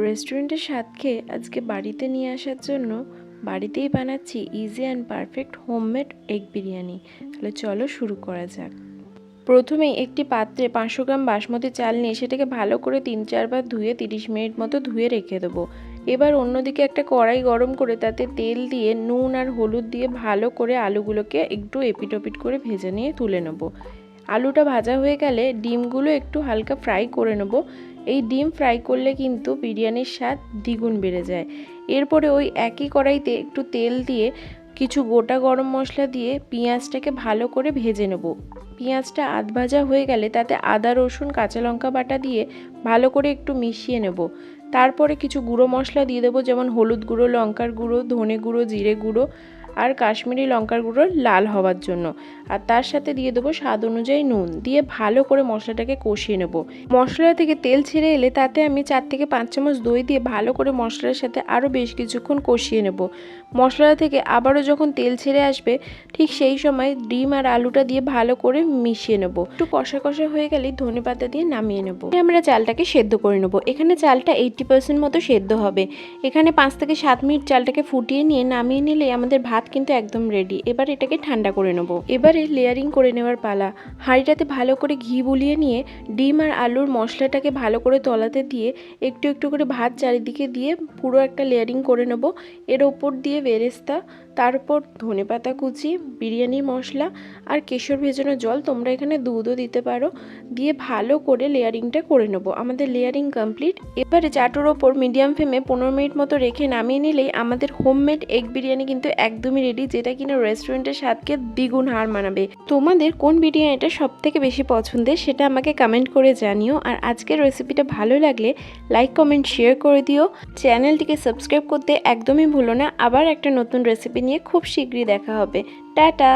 রেস্টুরেন্টের স্বাদ খেয়ে আজকে বাড়িতে নিয়ে আসার জন্য বাড়িতেই বানাচ্ছি easy and perfect homemade egg biryani. তাহলে চলো শুরু করা যাক। প্রথমেই একটি পাত্রে 500 গ্রাম বাসমতি চাল নিয়ে সেটাকে ভালো করে 3-4 বার ধুয়ে 30 মিনিট মতো ধুয়ে রেখে দেবো। এবার অন্যদিকে একটা কড়াই গরম করে তাতে তেল দিয়ে নুন আর হলুদ দিয়ে ভালো করে আলুগুলোকে একটু এপিট ওপিট করে ভেজে নিয়ে তুলে নেবো। আলুটা ভাজা হয়ে গেলে ডিমগুলো একটু হালকা ফ্রাই করে নেব। এই ডিম ফ্রাই করলে কিন্তু বিরিয়ানির স্বাদ দ্বিগুণ বেড়ে যায়। এরপরে ওই একই কড়াইতে একটু তেল দিয়ে কিছু গোটা গরম মশলা দিয়ে পেঁয়াজটাকে ভালো করে ভেজে নেব। পেঁয়াজটা আধ ভাজা হয়ে গেলে তাতে আদা রসুন কাঁচা লঙ্কা বাটা দিয়ে ভালো করে একটু মিশিয়ে নেব। তারপরে কিছু গুঁড়ো মশলা দিয়ে দেবো, যেমন হলুদ গুঁড়ো, লঙ্কার গুঁড়ো, ধনে গুঁড়ো, জিরে গুঁড়ো আর কাশ্মীরি লঙ্কার গুঁড়ো লাল হওয়ার জন্য। আর তার সাথে দিয়ে দেবো স্বাদ অনুযায়ী নুন, দিয়ে ভালো করে মশলাটাকে কষিয়ে নেব। মশলা থেকে তেল ছেড়ে এলে তাতে আমি 4 থেকে 5 চামচ দই দিয়ে ভালো করে মশলার সাথে আরও বেশ কিছুক্ষণ কষিয়ে নেব। মশলা থেকে আবারও যখন তেল ছেড়ে আসবে ঠিক সেই সময় ডিম আর আলুটা দিয়ে ভালো করে মিশিয়ে নেব। একটু কষা কষা হয়ে গেলেই ধনেপাতা দিয়ে নামিয়ে নেব। আমরা চালটাকে সেদ্ধ করে নেব। এখানে চালটা 80% মতো সেদ্ধ হবে। এখানে 5 থেকে 7 মিনিট চালটাকে ফুটিয়ে নিয়ে নামিয়ে নিলে আমাদের ভাত কিন্তু একদম রেডি। এবার এটাকে ঠান্ডা করে নেব। এবারে লেয়ারিং করে নেওয়ার পালা। হাঁড়িটাতে ভালো করে ঘি বুলিয়ে নিয়ে ডিম আর আলুর মশলাটাকে ভালো করে তলাতে দিয়ে একটু একটু করে ভাত চারিদিকে দিয়ে পুরো একটা লেয়ারিং করে নেব। এর ওপর দিয়ে বেরেস্তা, তারপর ধনেপাতা কুচি, বিরিয়ানি মশলা আর কেশর ভেজানো জল, তোমরা এখানে দুধও দিতে পারো, দিয়ে ভালো করে লেয়ারিংটা করে নেব। আমাদের লেয়ারিং কমপ্লিট। এবারে চাটুর ওপর মিডিয়াম ফ্লেমে 15 মিনিট মতো রেখে নামিয়ে নিলেই আমাদের হোমমেড এগ বিরিয়ানি কিন্তু একদমই রেডি, যেটা কিনা রেস্টুরেন্টের স্বাদকে দ্বিগুণ হার মানাবে। তোমাদের কোন বিরিয়ানিটা সব থেকে বেশি পছন্দের সেটা আমাকে কমেন্ট করে জানিও। আর আজকের রেসিপিটা ভালো লাগলে লাইক কমেন্ট শেয়ার করে দিও। চ্যানেলটিকে সাবস্ক্রাইব করতে একদমই ভুলো না। আবার একটা নতুন রেসিপি নিয়ে খুব শীঘ্রই দেখা হবে। টাটা।